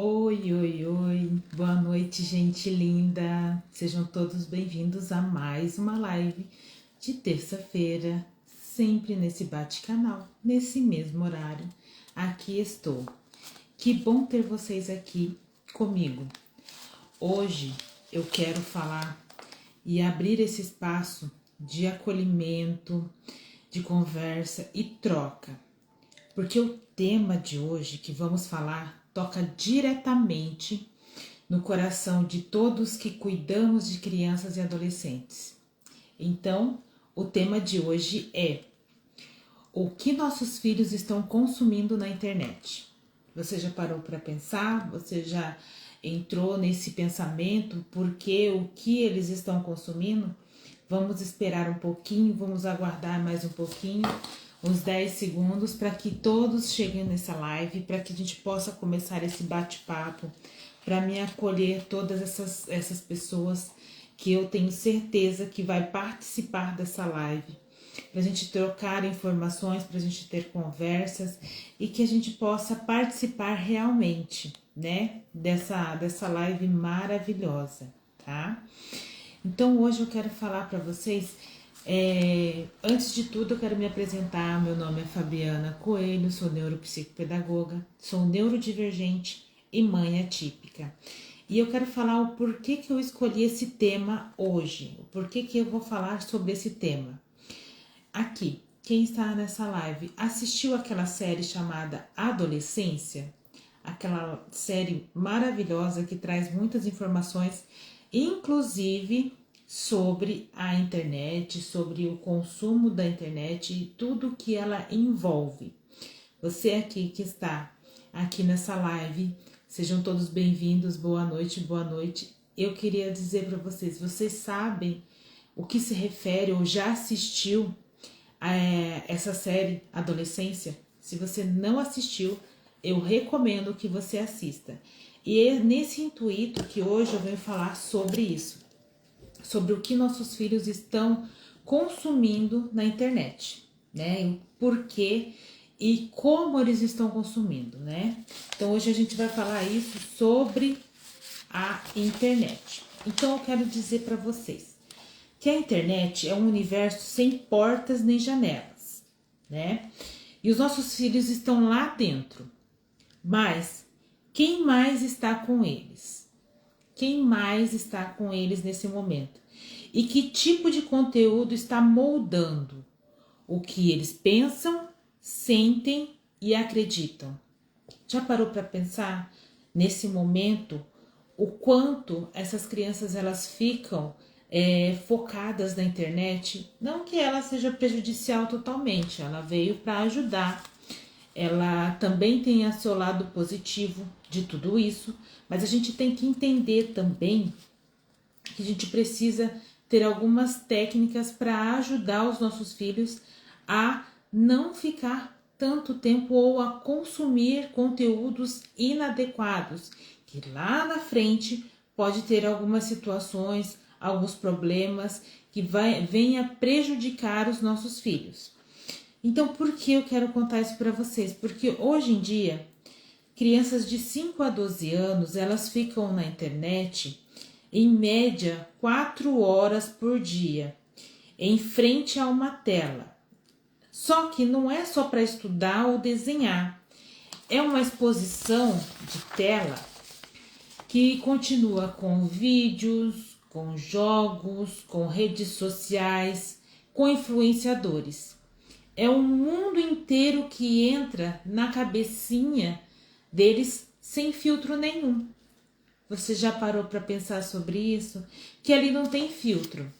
Oi, oi, oi, boa noite, gente linda. Sejam todos bem-vindos a mais uma live de terça-feira, sempre nesse bate-canal, nesse mesmo horário. Aqui estou. Que bom ter vocês aqui comigo. Hoje eu quero falar e abrir esse espaço de acolhimento, de conversa e troca, porque o tema de hoje que vamos falar toca diretamente no coração de todos que cuidamos de crianças e adolescentes. Então, o tema de hoje é: o que nossos filhos estão consumindo na internet? Você já parou para pensar? Você já entrou nesse pensamento? Porque o que eles estão consumindo? Vamos esperar um pouquinho, vamos aguardar mais um pouquinho, uns 10 segundos, para que todos cheguem nessa live, para que a gente possa começar esse bate-papo, para me acolher todas essas pessoas que eu tenho certeza que vai participar dessa live, para a gente trocar informações, para a gente ter conversas e que a gente possa participar realmente, né, dessa live maravilhosa, tá? Então hoje eu quero falar para vocês, antes de tudo eu quero me apresentar. Meu nome é Fabiana Coelho, sou neuropsicopedagoga, sou neurodivergente e mãe atípica. E eu quero falar o porquê que eu escolhi esse tema hoje, o porquê que eu vou falar sobre esse tema. Aqui, quem está nessa live assistiu aquela série chamada Adolescência? Aquela série maravilhosa que traz muitas informações, inclusive sobre a internet, sobre o consumo da internet e tudo que ela envolve. Você aqui que está aqui nessa live, sejam todos bem-vindos, boa noite, boa noite. Eu queria dizer para vocês, vocês sabem o que se refere ou já assistiu a essa série Adolescência? Se você não assistiu, eu recomendo que você assista. E é nesse intuito que hoje eu venho falar sobre isso, sobre o que nossos filhos estão consumindo na internet, né? O porquê e como eles estão consumindo, né? Então hoje a gente vai falar isso sobre a internet. Então eu quero dizer para vocês que a internet é um universo sem portas nem janelas, né? E os nossos filhos estão lá dentro. Mas quem mais está com eles? Quem mais está com eles nesse momento? E que tipo de conteúdo está moldando o que eles pensam, sentem e acreditam? Já parou para pensar nesse momento o quanto essas crianças elas ficam focadas na internet? Não que ela seja prejudicial totalmente, ela veio para ajudar. Ela também tem a seu lado positivo de tudo isso, mas a gente tem que entender também que a gente precisa ter algumas técnicas para ajudar os nossos filhos a não ficar tanto tempo ou a consumir conteúdos inadequados, que lá na frente pode ter algumas situações, alguns problemas que venha prejudicar os nossos filhos. Então, por que eu quero contar isso para vocês? Porque hoje em dia, crianças de 5 a 12 anos, elas ficam na internet, em média, 4 horas por dia, em frente a uma tela. Só que não é só para estudar ou desenhar. É uma exposição de tela que continua com vídeos, com jogos, com redes sociais, com influenciadores. É um mundo inteiro que entra na cabecinha deles sem filtro nenhum. Você já parou para pensar sobre isso? Que ali não tem filtro.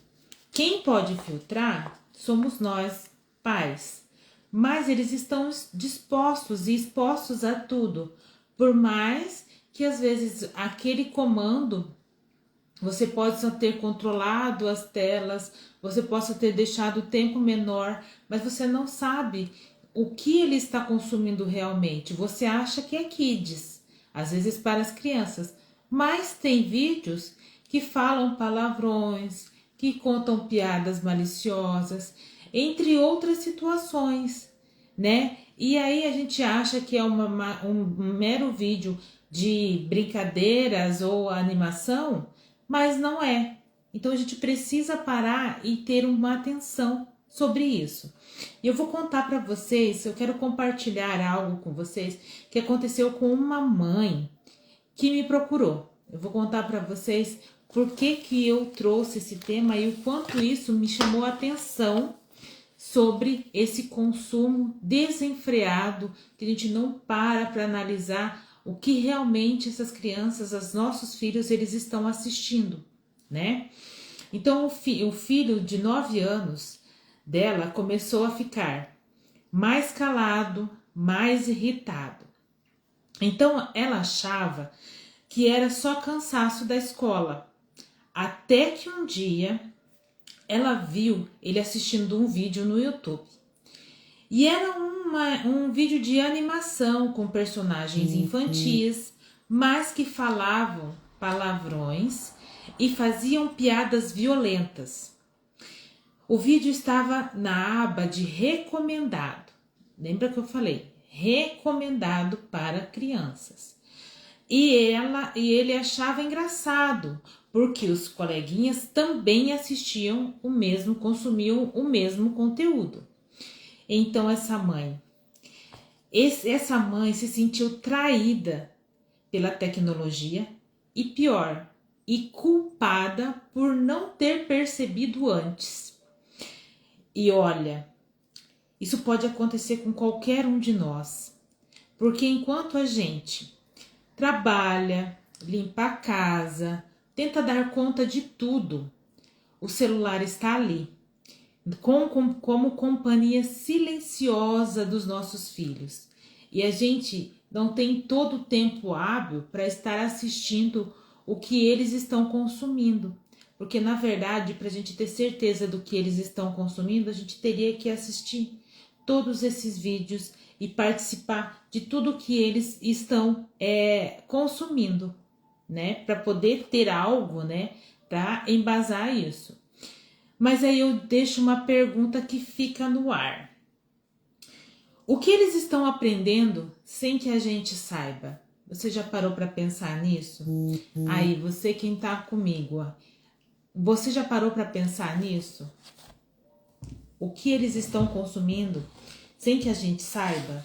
Quem pode filtrar somos nós, pais. Mas eles estão dispostos e expostos a tudo. Por mais que às vezes aquele comando você possa ter controlado as telas, você possa ter deixado o tempo menor, mas você não sabe o que ele está consumindo realmente. Você acha que é kids, às vezes para as crianças, mas tem vídeos que falam palavrões, que contam piadas maliciosas, entre outras situações, né? E aí a gente acha que é um mero vídeo de brincadeiras ou animação, mas não é. Então a gente precisa parar e ter uma atenção sobre isso. E eu vou contar para vocês, eu quero compartilhar algo com vocês que aconteceu com uma mãe que me procurou. Eu vou contar para vocês por que eu trouxe esse tema e o quanto isso me chamou a atenção sobre esse consumo desenfreado, que a gente não para analisar o que realmente essas crianças, os nossos filhos, eles estão assistindo, né? Então o filho de 9 anos dela começou a ficar mais calado, mais irritado. Então ela achava que era só cansaço da escola, até que um dia ela viu ele assistindo um vídeo no YouTube. E era um vídeo de animação com personagens infantis, mas que falavam palavrões e faziam piadas violentas. O vídeo estava na aba de recomendado. Lembra que eu falei? Recomendado para crianças. E ele achava engraçado, porque os coleguinhas também assistiam o mesmo, consumiam o mesmo conteúdo. Então essa mãe se sentiu traída pela tecnologia e pior, e culpada por não ter percebido antes. E olha, isso pode acontecer com qualquer um de nós, porque enquanto a gente trabalha, limpa a casa, tenta dar conta de tudo, o celular está ali, como companhia silenciosa dos nossos filhos. E a gente não tem todo o tempo hábil para estar assistindo o que eles estão consumindo. Porque, na verdade, para a gente ter certeza do que eles estão consumindo, a gente teria que assistir todos esses vídeos e participar de tudo que eles estão consumindo, né? Para poder ter algo, né? Para embasar isso. Mas aí eu deixo uma pergunta que fica no ar. O que eles estão aprendendo sem que a gente saiba? Você já parou para pensar nisso? Aí, você quem tá comigo, ó, você já parou para pensar nisso? O que eles estão consumindo sem que a gente saiba?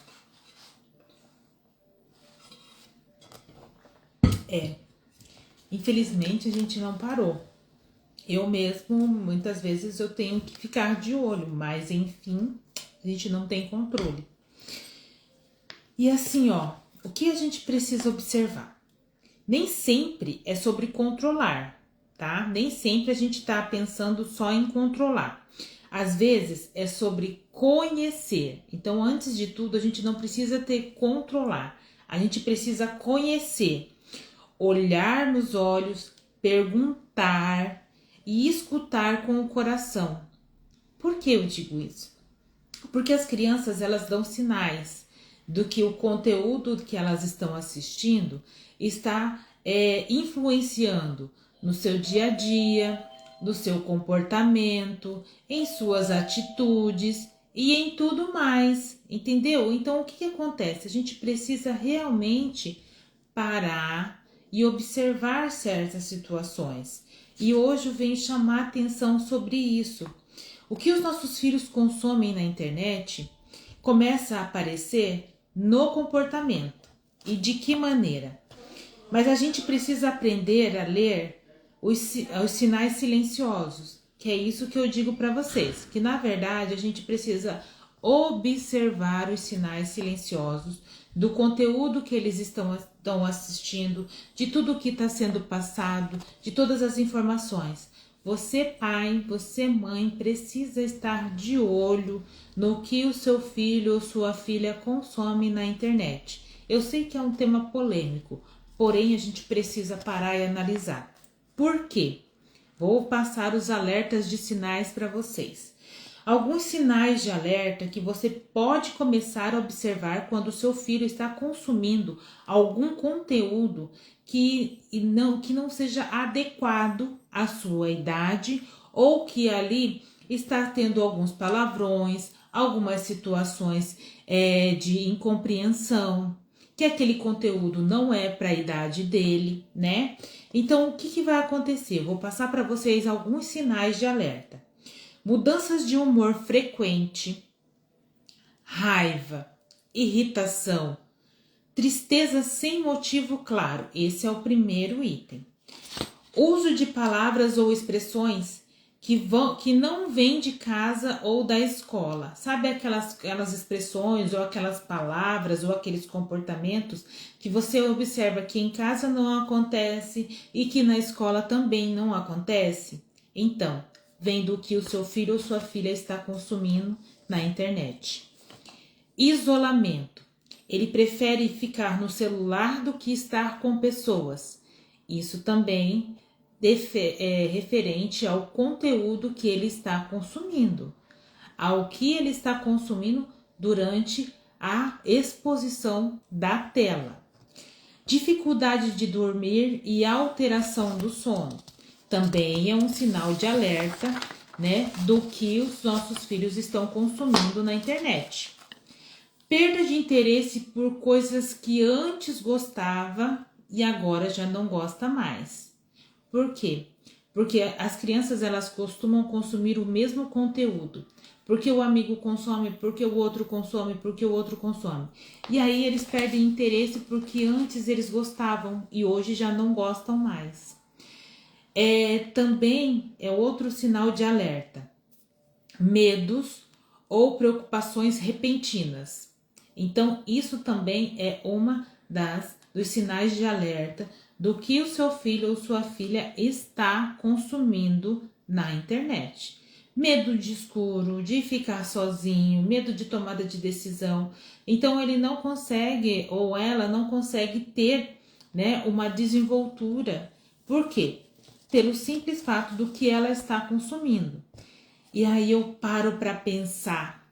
Infelizmente a gente não parou. Eu mesmo, muitas vezes eu tenho que ficar de olho, mas enfim, a gente não tem controle. E assim, ó, o que a gente precisa observar? Nem sempre é sobre controlar, tá? Nem sempre a gente tá pensando só em controlar. Às vezes é sobre conhecer. Então, antes de tudo, a gente não precisa ter controlar. A gente precisa conhecer, olhar nos olhos, perguntar e escutar com o coração. Por que eu digo isso? Porque as crianças, elas dão sinais do que o conteúdo que elas estão assistindo está influenciando no seu dia a dia, no seu comportamento, em suas atitudes e em tudo mais, entendeu? Então, o que acontece? A gente precisa realmente parar e observar certas situações. E hoje eu venho chamar atenção sobre isso. O que os nossos filhos consomem na internet começa a aparecer no comportamento. E de que maneira? Mas a gente precisa aprender a ler os sinais silenciosos, que é isso que eu digo para vocês, que na verdade a gente precisa observar os sinais silenciosos do conteúdo que eles estão assistindo, de tudo que está sendo passado, de todas as informações. Você, pai, você, mãe, precisa estar de olho no que o seu filho ou sua filha consome na internet. Eu sei que é um tema polêmico, porém a gente precisa parar e analisar. Por quê? Vou passar os alertas de sinais para vocês. Alguns sinais de alerta que você pode começar a observar quando o seu filho está consumindo algum conteúdo que não seja adequado à sua idade ou que ali está tendo alguns palavrões, algumas situações de incompreensão, que aquele conteúdo não é para a idade dele, né? Então, o que vai acontecer? Eu vou passar para vocês alguns sinais de alerta. Mudanças de humor frequente, raiva, irritação, tristeza sem motivo claro. Esse é o primeiro item. Uso de palavras ou expressões que não vêm de casa ou da escola. Sabe aquelas expressões ou aquelas palavras ou aqueles comportamentos que você observa que em casa não acontece e que na escola também não acontece? Então, vem do que o seu filho ou sua filha está consumindo na internet. Isolamento. Ele prefere ficar no celular do que estar com pessoas. Isso também é referente ao conteúdo que ele está consumindo, ao que ele está consumindo durante a exposição da tela. Dificuldade de dormir e alteração do sono. Também é um sinal de alerta, né, do que os nossos filhos estão consumindo na internet. Perda de interesse por coisas que antes gostava e agora já não gosta mais. Por quê? Porque as crianças elas costumam consumir o mesmo conteúdo. Porque o amigo consome, porque o outro consome, porque o outro consome. E aí eles perdem interesse porque antes eles gostavam e hoje já não gostam mais. Também é outro sinal de alerta. Medos ou preocupações repentinas. Então, isso também é uma dos sinais de alerta do que o seu filho ou sua filha está consumindo na internet. Medo de escuro, de ficar sozinho, medo de tomada de decisão. Então, ele não consegue ou ela não consegue ter, né, uma desenvoltura. Por quê? Pelo simples fato do que ela está consumindo. E aí eu paro para pensar,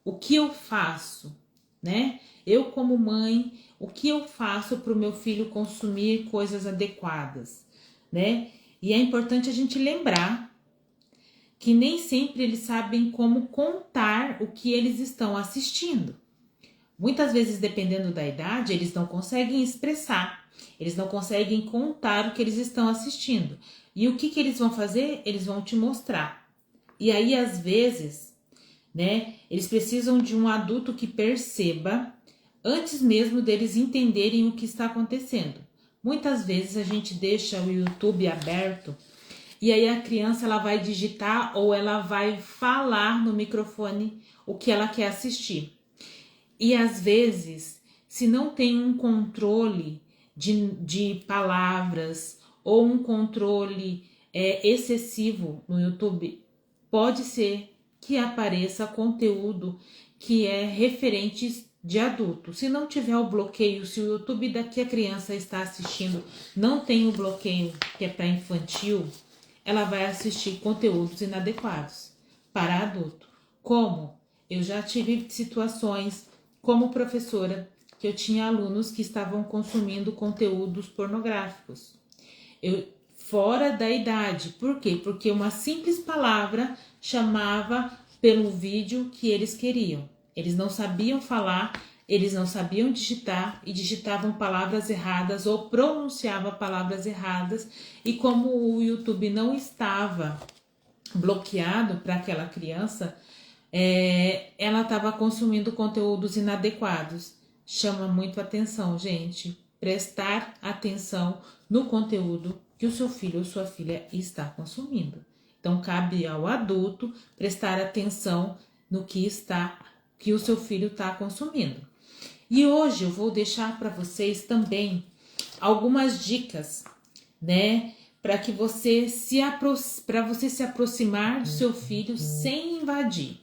o que eu faço, né? Eu como mãe, o que eu faço para o meu filho consumir coisas adequadas, né? E é importante a gente lembrar que nem sempre eles sabem como contar o que eles estão assistindo. Muitas vezes, dependendo da idade, eles não conseguem expressar, eles não conseguem contar o que eles estão assistindo. E o que eles vão fazer? Eles vão te mostrar. E aí, às vezes, né, eles precisam de um adulto que perceba antes mesmo deles entenderem o que está acontecendo. Muitas vezes a gente deixa o YouTube aberto e aí a criança ela vai digitar ou ela vai falar no microfone o que ela quer assistir. E às vezes, se não tem um controle de palavras ou um controle excessivo no YouTube, pode ser que apareça conteúdo que é referente de adulto. Se não tiver o bloqueio, se o YouTube da que a criança está assistindo não tem o bloqueio que é para infantil, ela vai assistir conteúdos inadequados para adulto. Como? Eu já tive situações como professora que eu tinha alunos que estavam consumindo conteúdos pornográficos. Fora da idade. Por quê? Porque uma simples palavra chamava pelo vídeo que eles queriam. Eles não sabiam falar, eles não sabiam digitar e digitavam palavras erradas ou pronunciavam palavras erradas. E como o YouTube não estava bloqueado para aquela criança, ela estava consumindo conteúdos inadequados. Chama muito atenção, gente. Prestar atenção no conteúdo que o seu filho ou sua filha está consumindo. Então, cabe ao adulto prestar atenção no que o seu filho está consumindo. E hoje eu vou deixar para vocês também algumas dicas, né, para que você se aproximar do seu filho sem invadir,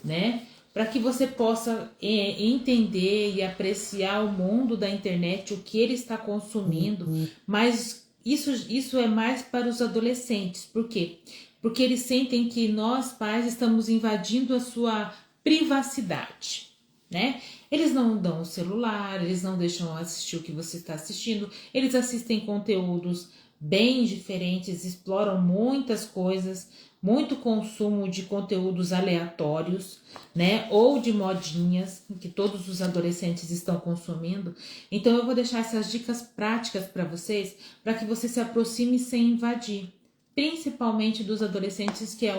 né? Para que você possa entender e apreciar o mundo da internet, o que ele está consumindo, mas isso é mais para os adolescentes. Por quê? Porque eles sentem que nós, pais, estamos invadindo a sua privacidade, né? Eles não dão o celular, eles não deixam assistir o que você está assistindo, eles assistem conteúdos bem diferentes, exploram muitas coisas, muito consumo de conteúdos aleatórios, né? Ou de modinhas que todos os adolescentes estão consumindo. Então eu vou deixar essas dicas práticas para vocês, para que você se aproxime sem invadir. Principalmente dos adolescentes, que é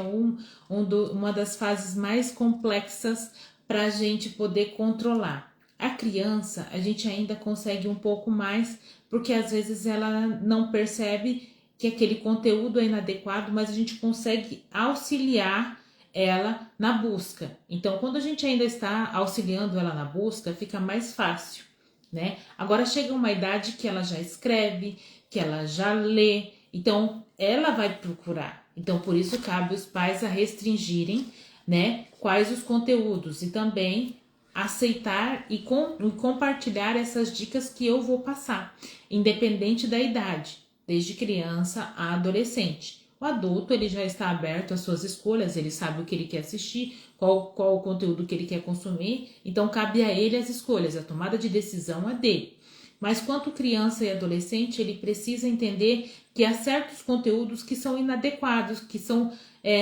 uma das fases mais complexas para a gente poder controlar. A criança, a gente ainda consegue um pouco mais, porque às vezes ela não percebe que aquele conteúdo é inadequado, mas a gente consegue auxiliar ela na busca. Então, quando a gente ainda está auxiliando ela na busca, fica mais fácil, né? Agora chega uma idade que ela já escreve, que ela já lê, então ela vai procurar. Então, por isso cabe os pais a restringirem, né, quais os conteúdos e também aceitar e compartilhar essas dicas que eu vou passar, independente da idade, desde criança a adolescente. O adulto, ele já está aberto às suas escolhas, ele sabe o que ele quer assistir, qual o conteúdo que ele quer consumir, então cabe a ele as escolhas, a tomada de decisão é dele. Mas quanto criança e adolescente, ele precisa entender que há certos conteúdos que são inadequados, que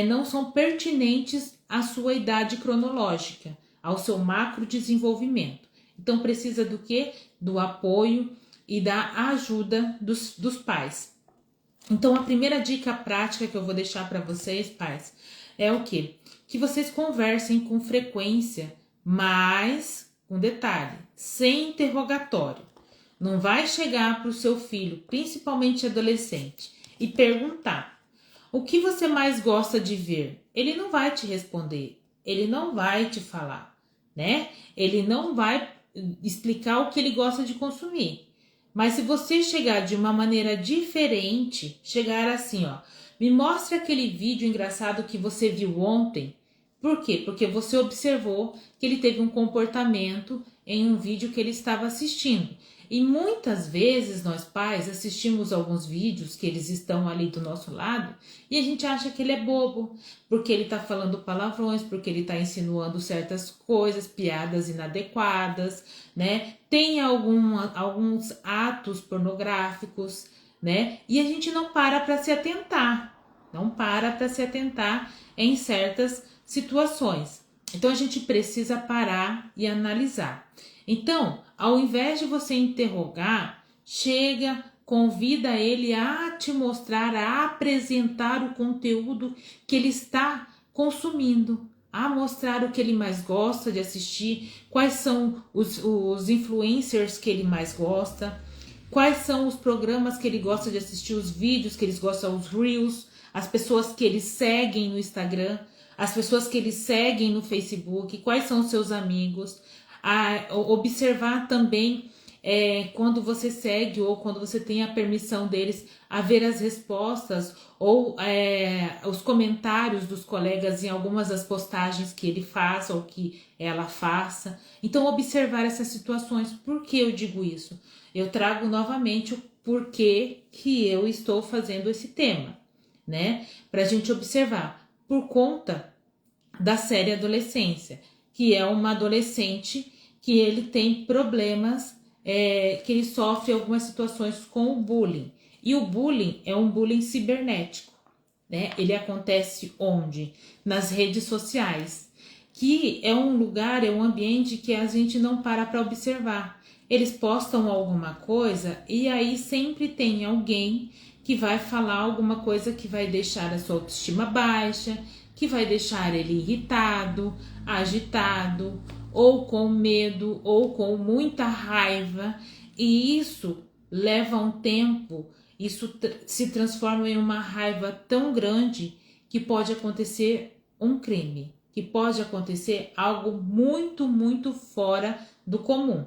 não são pertinentes à sua idade cronológica, ao seu macro desenvolvimento. Então precisa do quê? Do apoio e da ajuda dos pais. Então a primeira dica prática que eu vou deixar para vocês, pais, é o quê? Que vocês conversem com frequência, mas com detalhe, sem interrogatório. Não vai chegar para o seu filho, principalmente adolescente, e perguntar: o que você mais gosta de ver? Ele não vai te responder, ele não vai te falar, né? Ele não vai explicar o que ele gosta de consumir. Mas se você chegar de uma maneira diferente, chegar assim, ó, me mostra aquele vídeo engraçado que você viu ontem. Por quê? Porque você observou que ele teve um comportamento em um vídeo que ele estava assistindo. E muitas vezes nós pais assistimos alguns vídeos que eles estão ali do nosso lado e a gente acha que ele é bobo, porque ele está falando palavrões, porque ele está insinuando certas coisas, piadas inadequadas, né? Tem alguns atos pornográficos, né? E a gente não para se atentar, em certas situações. Então a gente precisa parar e analisar. Então, ao invés de você interrogar, chega, convida ele a te mostrar, a apresentar o conteúdo que ele está consumindo, a mostrar o que ele mais gosta de assistir, quais são os influencers que ele mais gosta, quais são os programas que ele gosta de assistir, os vídeos que eles gostam, os reels, as pessoas que ele seguem no Instagram, as pessoas que ele seguem no Facebook, quais são os seus amigos. A observar também quando você segue ou quando você tem a permissão deles, a ver as respostas ou os comentários dos colegas em algumas das postagens que ele faça ou que ela faça. Então observar essas situações. Por que eu digo isso? Eu trago novamente o porquê que eu estou fazendo esse tema, né? Para a gente observar. Por conta da série adolescência, que é uma adolescente que ele tem problemas, que ele sofre algumas situações com o bullying. E o bullying é um bullying cibernético, né? Ele acontece onde? Nas redes sociais, que é um lugar, é um ambiente que a gente não para observar. Eles postam alguma coisa e aí sempre tem alguém que vai falar alguma coisa que vai deixar a sua autoestima baixa, que vai deixar ele irritado, agitado, ou com medo, ou com muita raiva, e isso leva um tempo, isso se transforma em uma raiva tão grande que pode acontecer um crime, que pode acontecer algo muito, muito fora do comum.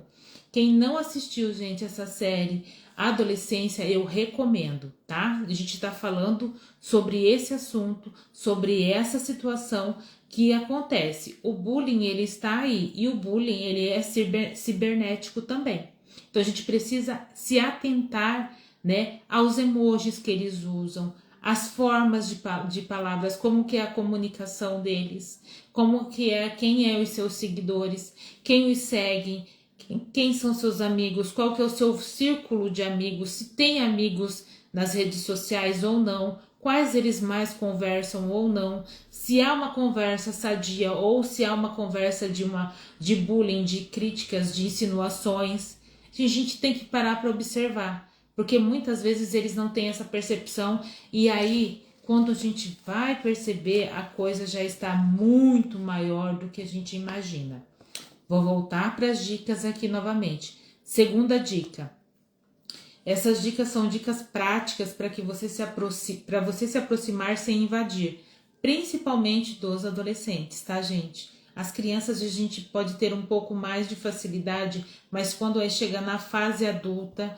Quem não assistiu, gente, essa série Adolescência, eu recomendo, tá? A gente tá falando sobre esse assunto, sobre essa situação que acontece. O bullying, ele está aí, e o bullying, ele é cibernético também. Então a gente precisa se atentar, né, aos emojis que eles usam, as formas de palavras, como que é a comunicação deles, como que é, quem é os seus seguidores, quem os seguem, quem são seus amigos, qual que é o seu círculo de amigos, se tem amigos nas redes sociais ou não, quais eles mais conversam ou não, se há uma conversa sadia ou se há uma conversa de bullying, de críticas, de insinuações. A gente tem que parar para observar, porque muitas vezes eles não têm essa percepção e aí quando a gente vai perceber, a coisa já está muito maior do que a gente imagina. Vou voltar para as dicas aqui novamente. Segunda dica. Essas dicas são dicas práticas para que você se aproximar sem invadir, principalmente dos adolescentes, tá, gente? As crianças a gente pode ter um pouco mais de facilidade, mas quando chega na fase adulta,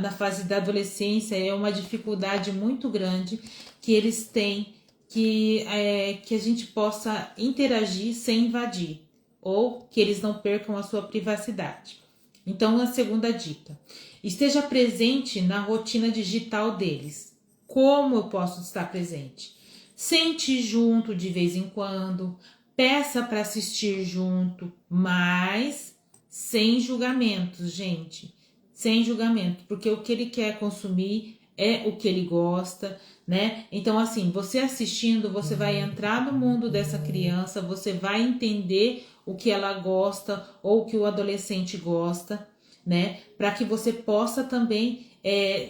na fase da adolescência, é uma dificuldade muito grande que eles têm que a gente possa interagir sem invadir, ou que eles não percam a sua privacidade. Então, a segunda dica. Esteja presente na rotina digital deles. Como eu posso estar presente? Sente junto de vez em quando, peça para assistir junto, mas sem julgamentos, gente. Sem julgamento, porque o que ele quer consumir é o que ele gosta, né? Então, assim, você assistindo, você vai entrar no mundo dessa criança, você vai entender o que ela gosta ou o que o adolescente gosta, né? Para que você possa também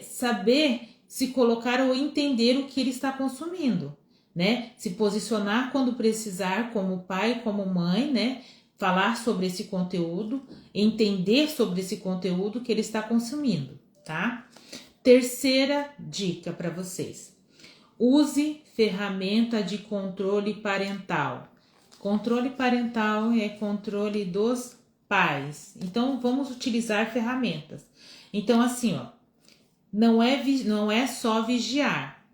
saber se colocar ou entender o que ele está consumindo, né? Se posicionar quando precisar, como pai, como mãe, né? Falar sobre esse conteúdo, entender sobre esse conteúdo que ele está consumindo, tá? Terceira dica para vocês. Use ferramenta de controle parental. Controle parental é controle dos pais. Então, vamos utilizar ferramentas. Então, assim, ó, não é só vigiar,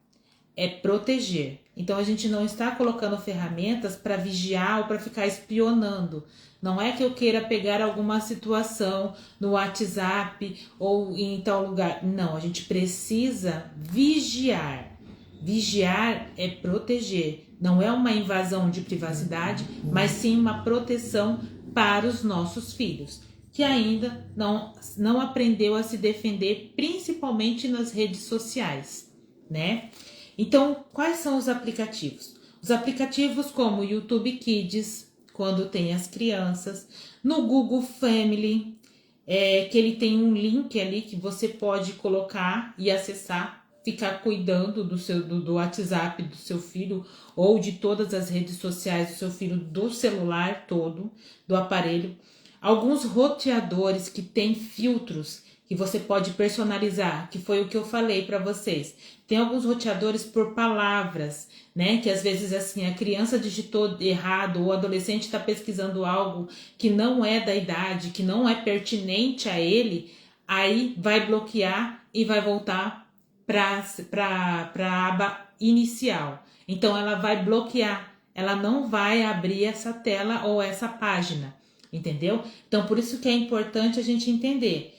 é proteger. Então, a gente não está colocando ferramentas para vigiar ou para ficar espionando. Não é que eu queira pegar alguma situação no WhatsApp ou em tal lugar. Não, a gente precisa vigiar. Vigiar é proteger. Não é uma invasão de privacidade, mas sim uma proteção para os nossos filhos, que ainda não aprendeu a se defender, principalmente nas redes sociais, né? Então, quais são os aplicativos? Os aplicativos como o YouTube Kids, quando tem as crianças, no Google Family, que ele tem um link ali que você pode colocar e acessar, ficar cuidando do WhatsApp do seu filho ou de todas as redes sociais do seu filho, do celular todo, do aparelho. Alguns roteadores que tem filtros que você pode personalizar, que foi o que eu falei para vocês. Tem alguns roteadores por palavras, né? Que às vezes assim a criança digitou errado ou o adolescente está pesquisando algo que não é da idade, que não é pertinente a ele, aí vai bloquear e vai voltar para a aba inicial. Então ela vai bloquear, ela não vai abrir essa tela ou essa página, entendeu? Então por isso que é importante a gente entender.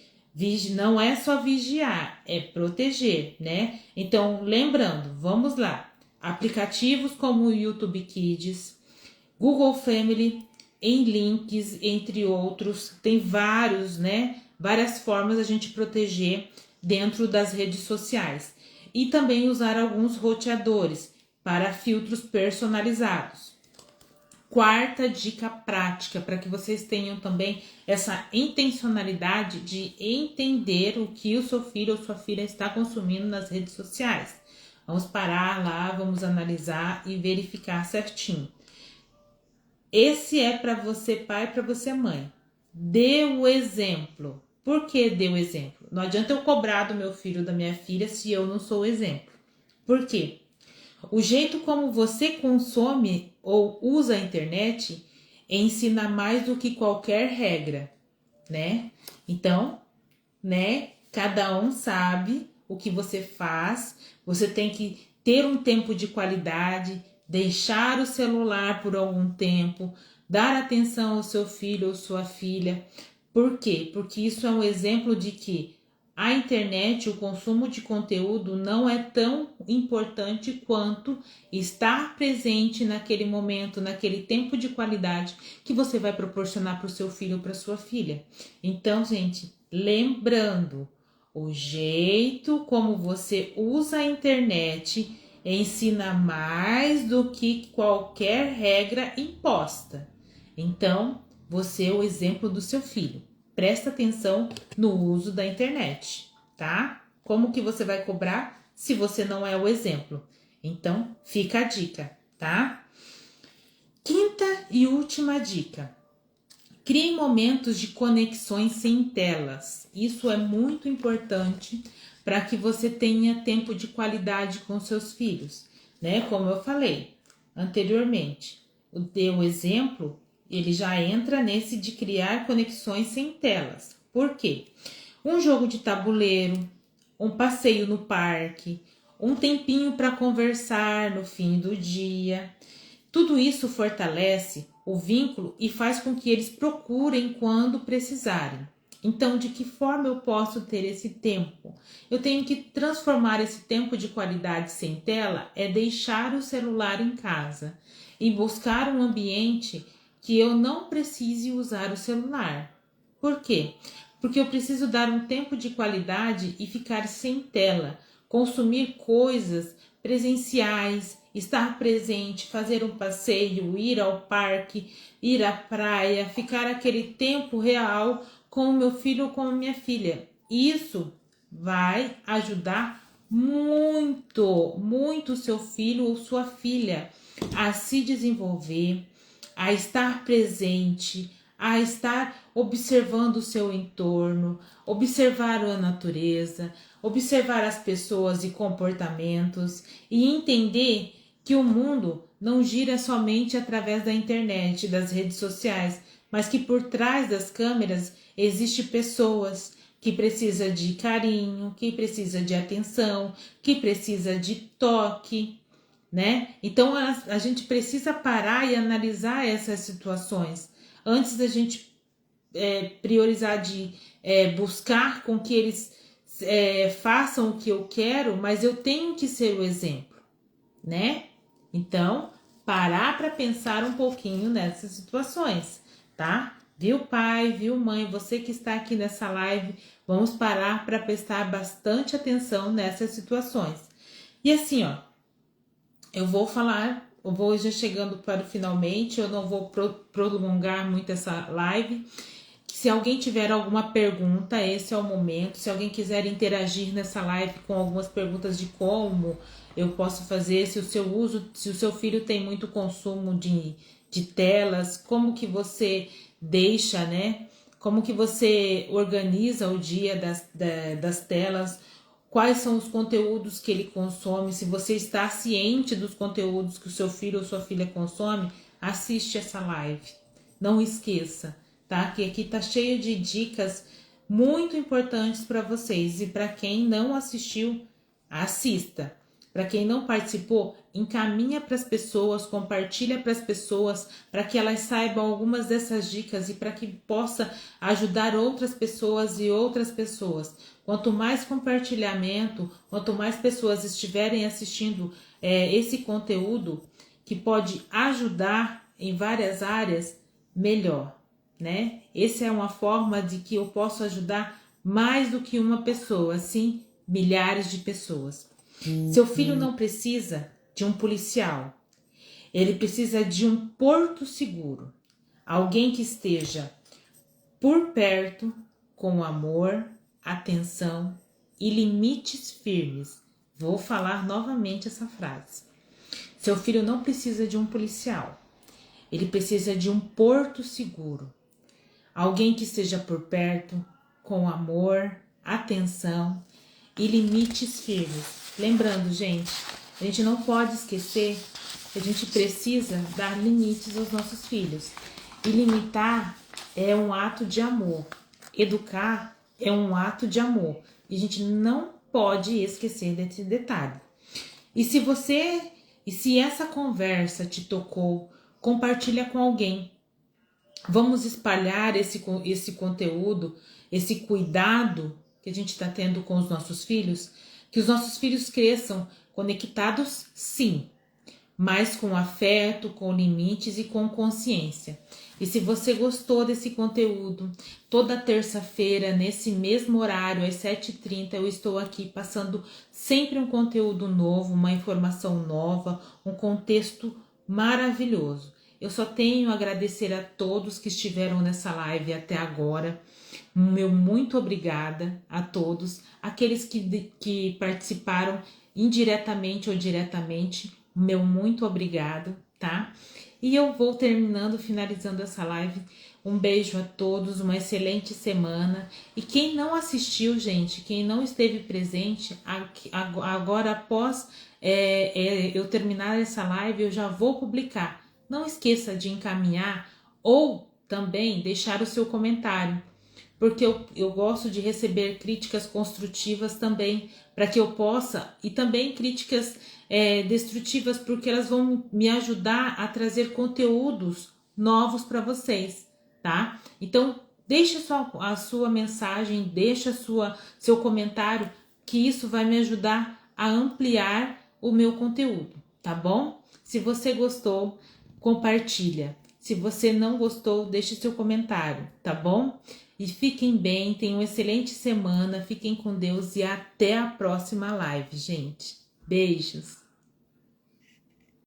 Não é só vigiar, é proteger, né? Então, lembrando, vamos lá. Aplicativos como o YouTube Kids, Google Family, em links, entre outros. Tem vários, né? Várias formas a gente proteger dentro das redes sociais. E também usar alguns roteadores para filtros personalizados. Quarta dica prática, para que vocês tenham também essa intencionalidade de entender o que o seu filho ou sua filha está consumindo nas redes sociais. Vamos parar lá, vamos analisar e verificar certinho. Esse é para você pai, para você mãe. Dê o exemplo. Por que dê o exemplo? Não adianta eu cobrar do meu filho ou da minha filha se eu não sou o exemplo. Por quê? O jeito como você consome ou usa a internet ensina mais do que qualquer regra, né? Então, né? Cada um sabe o que você faz. Você tem que ter um tempo de qualidade, deixar o celular por algum tempo, dar atenção ao seu filho ou sua filha. Por quê? Porque isso é um exemplo de que a internet, o consumo de conteúdo não é tão importante quanto estar presente naquele momento, naquele tempo de qualidade que você vai proporcionar para o seu filho ou para sua filha. Então, gente, lembrando, O jeito como você usa a internet ensina mais do que qualquer regra imposta. Então, você é o exemplo do seu filho. Presta atenção no uso da internet, tá? Como que você vai cobrar se você não é o exemplo? Então, fica a dica, tá? Quinta e última dica. Crie momentos de conexões sem telas. Isso é muito importante para que você tenha tempo de qualidade com seus filhos, né? Como eu falei anteriormente, o teu exemplo, ele já entra nesse de criar conexões sem telas. Por quê? Um jogo de tabuleiro, um passeio no parque, um tempinho para conversar no fim do dia. Tudo isso fortalece o vínculo e faz com que eles procurem quando precisarem. Então, de que forma eu posso ter esse tempo? Eu tenho que transformar esse tempo de qualidade sem tela, é deixar o celular em casa e buscar um ambiente que eu não precise usar o celular. Por quê? Porque eu preciso dar um tempo de qualidade e ficar sem tela, consumir coisas presenciais, estar presente, fazer um passeio, ir ao parque, ir à praia, ficar aquele tempo real com o meu filho ou com a minha filha. Isso vai ajudar muito, muito o seu filho ou sua filha a se desenvolver, a estar presente, a estar observando o seu entorno, observar a natureza, observar as pessoas e comportamentos e entender que o mundo não gira somente através da internet, das redes sociais, mas que por trás das câmeras existe pessoas que precisa de carinho, que precisa de atenção, que precisa de toque, né? Então a gente precisa parar e analisar essas situações antes da gente priorizar de buscar com que eles façam o que eu quero, mas eu tenho que ser o exemplo, né? Então, parar para pensar um pouquinho nessas situações, tá? Viu, pai, viu, mãe, você que está aqui nessa live, vamos parar para prestar bastante atenção nessas situações. E assim, ó, eu vou já chegando para o finalmente, eu não vou prolongar muito essa live. Se alguém tiver alguma pergunta, esse é o momento. Se alguém quiser interagir nessa live com algumas perguntas de como eu posso fazer, se o seu filho tem muito consumo de telas, como que você deixa, né? Como que você organiza o dia das telas, quais são os conteúdos que ele consome, se você está ciente dos conteúdos que o seu filho ou sua filha consome, assiste essa live. Não esqueça, tá? Que aqui tá cheio de dicas muito importantes para vocês. E para quem não assistiu, assista. Para quem não participou, encaminha para as pessoas, compartilha para as pessoas, para que elas saibam algumas dessas dicas e para que possa ajudar outras pessoas e outras pessoas. Quanto mais compartilhamento, quanto mais pessoas estiverem assistindo esse conteúdo que pode ajudar em várias áreas, melhor, né? Essa é uma forma de que eu posso ajudar mais do que uma pessoa, sim, milhares de pessoas. Seu filho não precisa de um policial, ele precisa de um porto seguro, alguém que esteja por perto com amor, atenção e limites firmes. Vou falar novamente essa frase. Seu filho não precisa de um policial, ele precisa de um porto seguro, alguém que esteja por perto com amor, atenção e limites firmes. Lembrando, gente, a gente não pode esquecer que a gente precisa dar limites aos nossos filhos. E limitar é um ato de amor. Educar é um ato de amor. E a gente não pode esquecer desse detalhe. E se essa conversa te tocou, compartilha com alguém. Vamos espalhar esse conteúdo, esse cuidado que a gente está tendo com os nossos filhos, que os nossos filhos cresçam conectados, sim, mas com afeto, com limites e com consciência. E se você gostou desse conteúdo, toda terça-feira, nesse mesmo horário, às 7h30, eu estou aqui passando sempre um conteúdo novo, uma informação nova, um contexto maravilhoso. Eu só tenho a agradecer a todos que estiveram nessa live até agora. Meu muito obrigada a todos, aqueles que participaram indiretamente ou diretamente, meu muito obrigado, tá? E eu vou terminando, finalizando essa live. Um beijo a todos, uma excelente semana. E quem não assistiu, gente, quem não esteve presente, agora após eu terminar essa live, eu já vou publicar. Não esqueça de encaminhar ou também deixar o seu comentário, porque eu gosto de receber críticas construtivas também, para que eu possa, e também críticas destrutivas, porque elas vão me ajudar a trazer conteúdos novos para vocês, tá? Então, deixa a sua mensagem, deixa seu comentário, que isso vai me ajudar a ampliar o meu conteúdo, tá bom? Se você gostou, compartilha. Se você não gostou, deixe seu comentário, tá bom? E fiquem bem, tenham uma excelente semana, fiquem com Deus e até a próxima live, gente. Beijos!